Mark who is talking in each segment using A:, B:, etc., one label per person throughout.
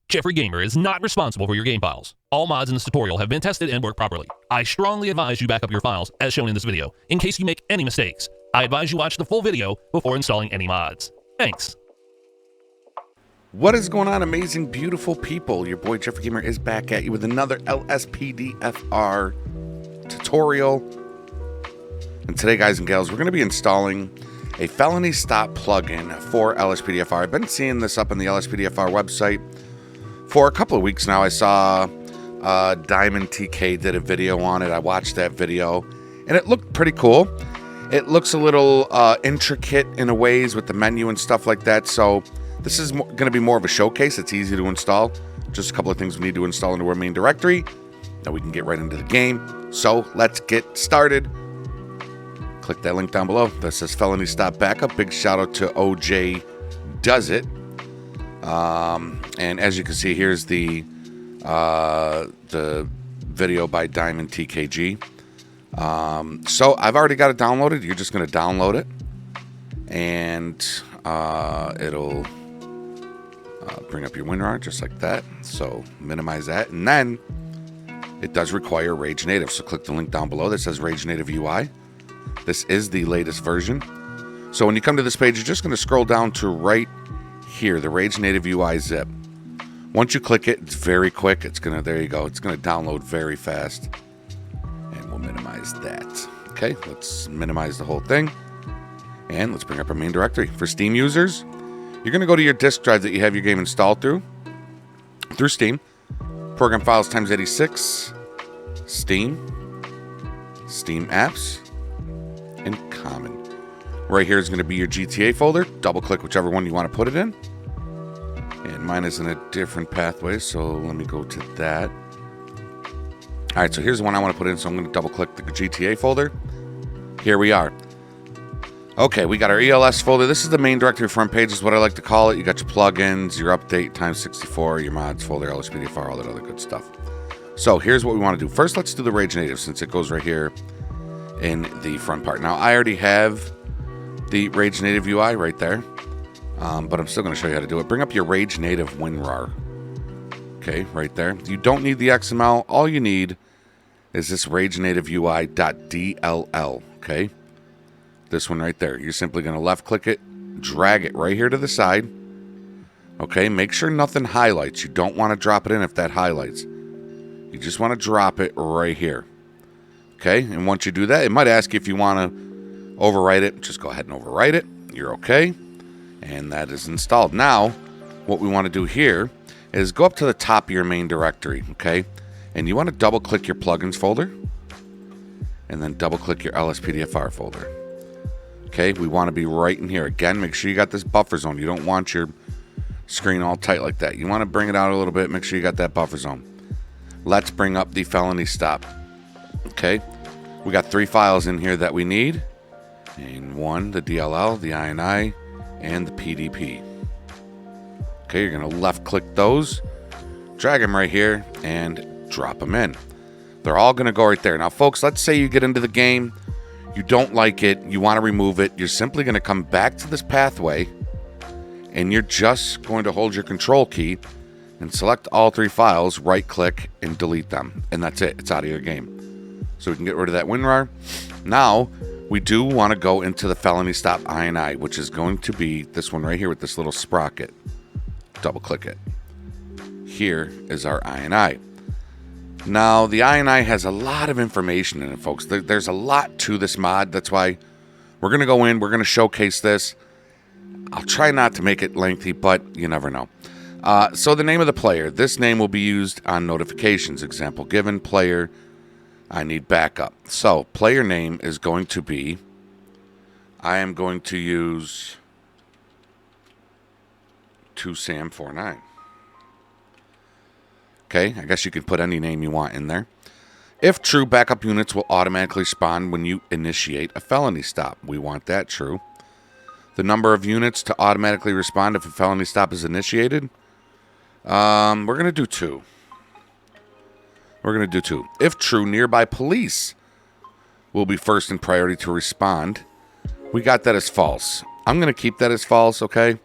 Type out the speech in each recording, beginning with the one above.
A: Jeffrey Gamer is not responsible for your game files. All mods in this tutorial have been tested and work properly. I strongly advise you back up your files as shown in this video, in case you make any mistakes. I advise you watch the full video before installing any mods. Thanks.
B: What is going on, amazing, beautiful people? Your boy Jeffrey Gamer is back at you with another lspdfr tutorial. And today, guys and gals, we're going to be installing a Felony Stop plugin for lspdfr. I've been seeing this up on the lspdfr website for a couple of weeks now. I saw Diamond TK did a video on it. I watched that video, and it looked pretty cool. It looks a little intricate in a ways with the menu and stuff like that. So this is going to be more of a showcase. It's easy to install. Just a couple of things we need to install into our main directory. Now we can get right into the game. So let's get started. Click that link down below that says Felony Stop Backup. Big shout out to OJ Does It. And as you can see, here's the video by Diamond TKG. So I've already got it downloaded. You're just going to download it, and it'll bring up your WinRAR just like that. So minimize that, and then it does require Rage Native. So click the link down below that says Rage Native UI. This is the latest version. So when you come to this page, you're just going to scroll down to right here, the Rage Native UI zip. Once you click it, it's very quick. It's gonna, there you go. It's gonna download very fast. And we'll minimize that. Okay, let's minimize the whole thing. And let's bring up our main directory. For Steam users, you're gonna go to your disk drive that you have your game installed through Steam. Program files times 86, Steam, Steam apps, and common. Right here is going to be your GTA folder. Double click whichever one you want to put it in. And mine is in a different pathway, so let me go to that. Alright, so here's the one I want to put in, so I'm going to double click the GTA folder. Here we are. Okay, we got our ELS folder. This is the main directory front page, is what I like to call it. You got your plugins, your update times 64, your mods folder, lspdfr, all that other good stuff. So here's what we want to do. First, let's do the Rage Native, since it goes right here in the front part. Now, I already have the Rage Native UI right there, but I'm still going to show you how to do it. Bring up your Rage Native WinRAR. Okay, right there. You don't need the XML. All you need is this Rage Native UI.dll. Okay, this one right there. You're simply going to left click it, drag it right here to the side. Okay, make sure nothing highlights. You don't want to drop it in if that highlights. You just want to drop it right here. Okay, and once you do that, it might ask you if you want to overwrite it. Just go ahead and overwrite it. You're okay. And that is installed. Now, what we want to do here is go up to the top of your main directory, okay? And you want to double click your plugins folder, and then double click your lspdfr folder. Okay, we want to be right in here. Again, make sure you got this buffer zone. You don't want your screen all tight like that. You want to bring it out a little bit. Make sure you got that buffer zone. Let's bring up the Felony Stop. Okay, we got 3 files in here that we need. And one, the DLL, the INI, and the PDP. Okay, you're going to left click those, drag them right here, and drop them in. They're all going to go right there. Now, folks, let's say you get into the game, you don't like it, you want to remove it. You're simply going to come back to this pathway, and you're just going to hold your control key and select all 3 files, right click, and delete them. And that's it. It's out of your game. So we can get rid of that WinRAR. Now, we do want to go into the Felony Stop INI, which is going to be this one right here with this little sprocket. Double click it. Here is our INI. Now, the INI has a lot of information in it, folks. There's a lot to this mod. That's why we're going to go in. We're going to showcase this. I'll try not to make it lengthy, but you never know. So the name of the player. This name will be used on notifications. Example given, player. I need backup. So, player name is going to be, I am going to use 2sam49. Okay, I guess you can put any name you want in there. If true, backup units will automatically spawn when you initiate a felony stop. We want that true. The number of units to automatically respond if a felony stop is initiated. We're going to do 2. We're going to do 2. If true, nearby police will be first in priority to respond. We got that as false. I'm going to keep that as false, okay?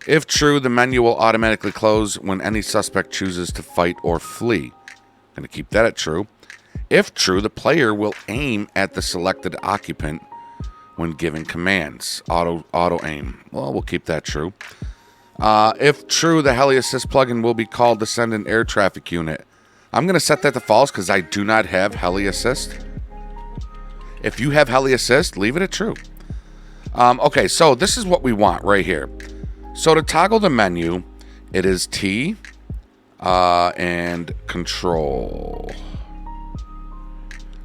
B: If true, the menu will automatically close when any suspect chooses to fight or flee. Going to keep that at true. If true, the player will aim at the selected occupant when given commands. Auto aim. Well, we'll keep that true. If true, the heli assist plugin will be called to send an air traffic unit. I'm going to set that to false because I do not have heli assist. If you have heli assist, leave it at true. Okay, so this is what we want right here. So to toggle the menu, it is T and Control.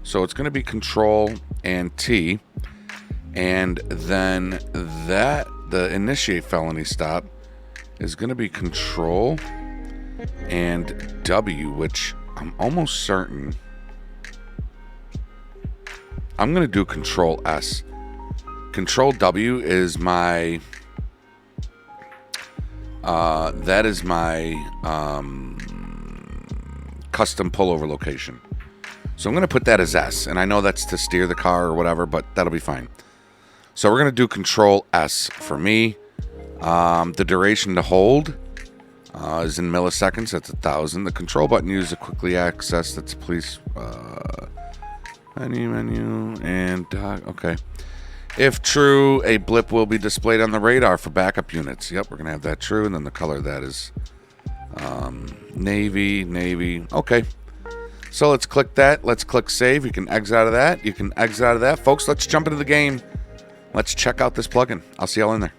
B: So it's going to be Control and T. And then the initiate felony stop is going to be Control and W, which I'm almost certain. I'm going to do Control S. Control W is my that is my custom pullover location. So I'm going to put that as S, and I know that's to steer the car or whatever, but that'll be fine. So we're going to do Control S for me. The duration to hold is in milliseconds. That's 1,000. The control button used to quickly access. That's police menu and okay. If true, a blip will be displayed on the radar for backup units. Yep, we're going to have that true. And then the color of that is navy. Okay. So let's click that. Let's click save. You can exit out of that. You can exit out of that. Folks, let's jump into the game. Let's check out this plugin. I'll see y'all in there.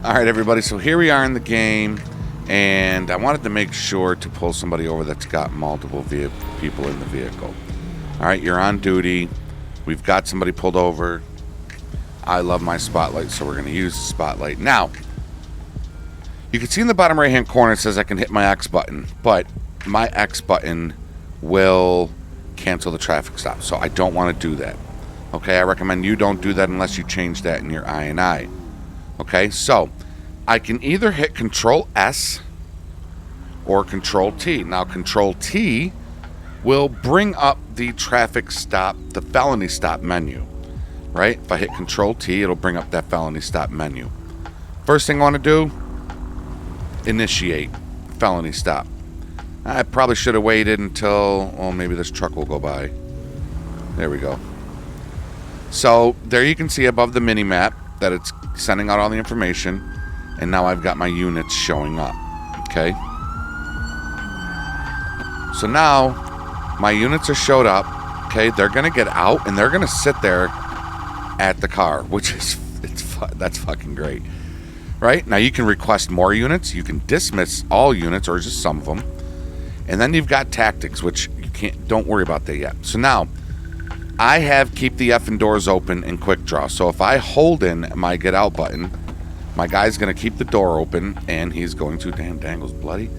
B: All right, everybody. So here we are in the game. And I wanted to make sure to pull somebody over that's got multiple people in the vehicle. All right, you're on duty. We've got somebody pulled over. I love my spotlight, so we're going to use the spotlight. Now, you can see in the bottom right-hand corner it says I can hit my X button, but my X button will cancel the traffic stop, so I don't want to do that. Okay, I recommend you don't do that unless you change that in your INI. Okay, so I can either hit Control S or Control T. Now, Control T will bring up the traffic stop, the felony stop menu, right? If I hit Control T, it'll bring up that felony stop menu. First thing I want to do, initiate felony stop. I probably should have waited until, oh, maybe this truck will go by. There we go. So there you can see above the mini map that it's sending out all the information, and now I've got my units showing up. Okay. So now my units are showed up. Okay, they're gonna get out and they're gonna sit there at the car, which is that's fucking great, right? Now you can request more units, you can dismiss all units or just some of them, and then you've got tactics, which you can't. Don't worry about that yet. So now I have keep the effing doors open and quick draw. So if I hold in my get out button, my guy's gonna keep the door open and he's going to damn dangle's bloody,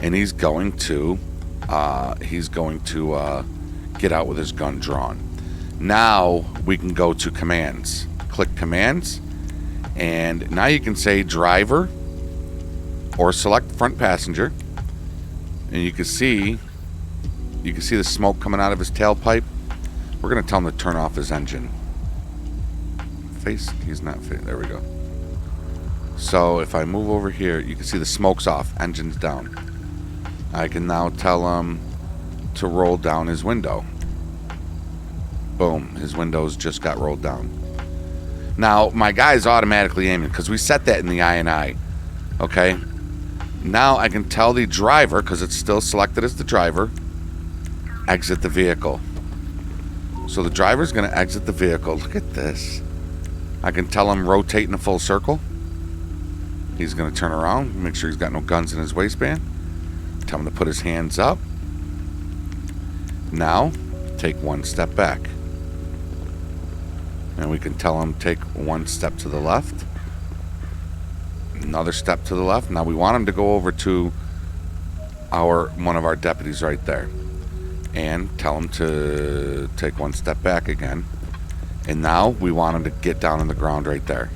B: and he's going to get out with his gun drawn. Now we can go to commands. Click commands, and now you can say driver or select front passenger, and you can see the smoke coming out of his tailpipe. We're gonna tell him to turn off his engine. He's not. There we go. So if I move over here, you can see the smoke's off, engine's down. I can now tell him to roll down his window. Boom, his windows just got rolled down. Now, my guy's automatically aiming because we set that in the INI. Okay? Now I can tell the driver, because it's still selected as the driver, exit the vehicle. So the driver's going to exit the vehicle. Look at this. I can tell him rotate in a full circle. He's going to turn around, make sure he's got no guns in his waistband. Tell him to put his hands up. Now, take one step back. And we can tell him take one step to the left. Another step to the left. Now we want him to go over to one of our deputies right there. And tell him to take one step back again. And now we want him to get down on the ground right there.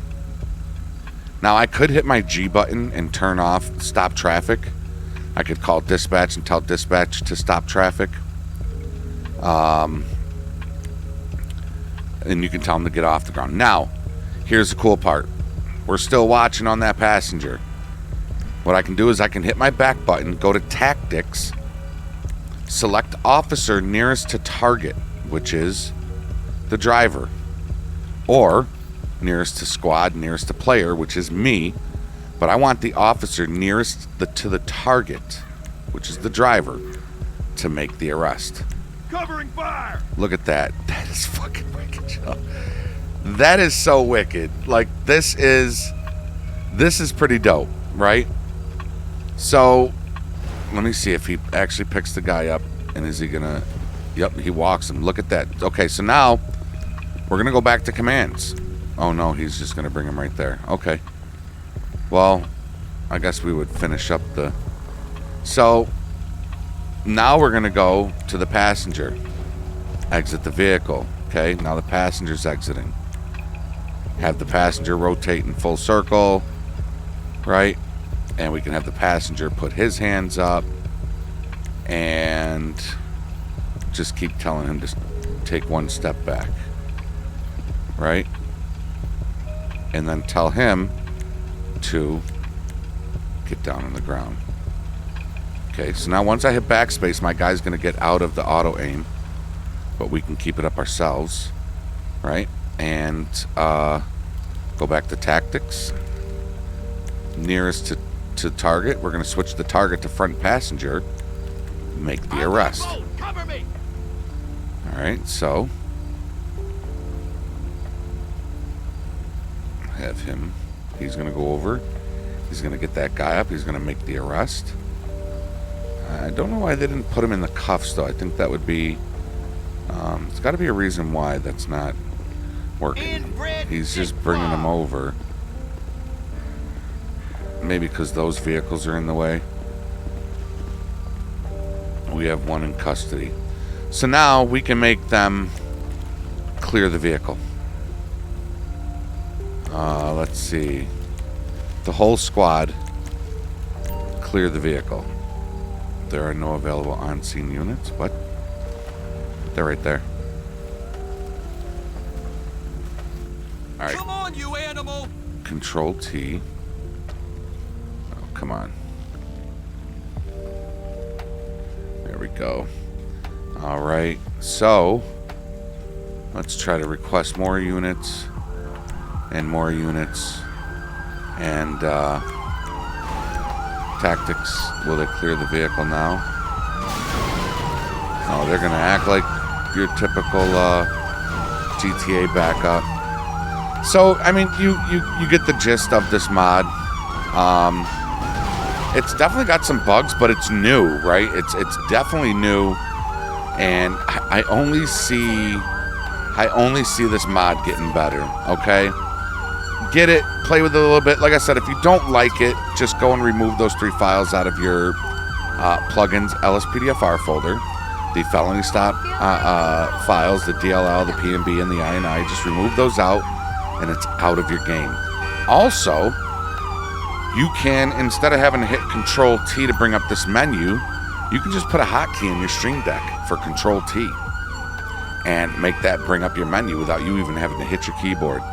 B: Now I could hit my G button and turn off stop traffic. I could call dispatch and tell dispatch to stop traffic. And you can tell them to get off the ground. Now, here's the cool part. we're still watching on that passenger. What I can do is I can hit my back button, go to tactics, select officer nearest to target, which is the driver, or nearest to squad, nearest to player, which is me, but I want the officer nearest to the target, which is the driver, to make the arrest.
C: Covering fire!
B: Look at that. That is fucking wicked, Joe. That is so wicked. Like, this is pretty dope, right? So, let me see if he actually picks the guy up, and is he gonna... Yep, he walks him. Look at that. Okay, so now we're gonna go back to commands. Oh no, he's just gonna bring him right there. Okay. Well, I guess we would finish up the... So, now we're gonna go to the passenger. Exit the vehicle. Okay, now the passenger's exiting. Have the passenger rotate in full circle. Right? And we can have the passenger put his hands up. And just keep telling him to take one step back. Right? And then tell him to get down on the ground. Okay, so now once I hit backspace, my guy's going to get out of the auto aim. But we can keep it up ourselves. Right? And go back to tactics. Nearest to target. We're going to switch the target to front passenger. Make the arrest.
C: Cover me!
B: Alright, so have him. He's going to go over. He's going to get that guy up. He's going to make the arrest. I don't know why they didn't put him in the cuffs, though. I think that would be... it's got to be a reason why that's not working. He's just bringing him over. Maybe because those vehicles are in the way. We have one in custody. So now we can make them clear the vehicle. Let's see. The whole squad clear the vehicle. There are no available on-scene units. What? They're right there. Alright.
C: Come on, you animal!
B: Control T. Oh, come on. There we go. Alright, so let's try to request more units and more units. And tactics. Will they clear the vehicle now? Oh, they're gonna act like your typical GTA backup. So, I mean, you get the gist of this mod. It's definitely got some bugs, but it's new, right? It's definitely new, and I only see this mod getting better. Okay, get it, play with it a little bit. Like I said, if you don't like it, just go and remove those 3 files out of your plugins lspdfr folder. The felony stop files, the DLL, the PNB, and the INI. Just remove those out, and it's out of your game. Also, you can, instead of having to hit Control T to bring up this menu, you can just put a hotkey in your Stream Deck for Control T and make that bring up your menu without you even having to hit your keyboard.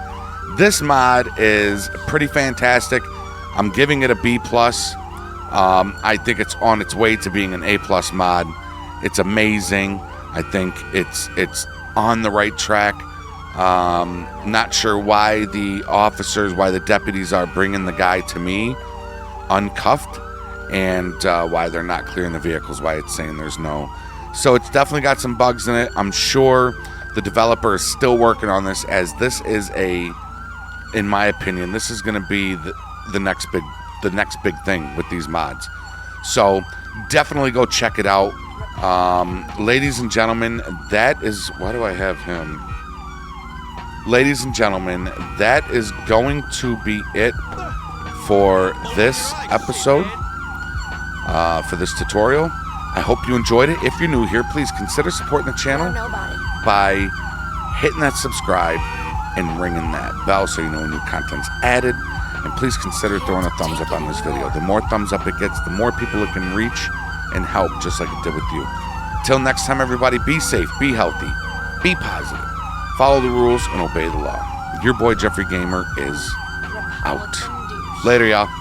B: This mod is pretty fantastic. I'm giving it a B+. I think it's on its way to being an A+ mod. It's amazing. I think it's on the right track. Not sure why the deputies are bringing the guy to me uncuffed, and why they're not clearing the vehicles, why it's saying there's no. So it's definitely got some bugs in it. I'm sure the developer is still working on this, as this is in my opinion, this is going to be the next big thing with these mods. So definitely go check it out. Ladies and gentlemen, that is, why do I have him? Ladies and gentlemen, that is going to be it for this episode, for this tutorial. I hope you enjoyed it. If you're new here, please consider supporting the channel by hitting that subscribe and ringing that bell so you know when new content's added. And please consider throwing a thumbs up on this video. The more thumbs up it gets, the more people it can reach and help, just like it did with you. Till next time, everybody, be safe, be healthy, be positive, follow the rules, and obey the law. Your boy Jeffrey Gamer is out. Later, y'all.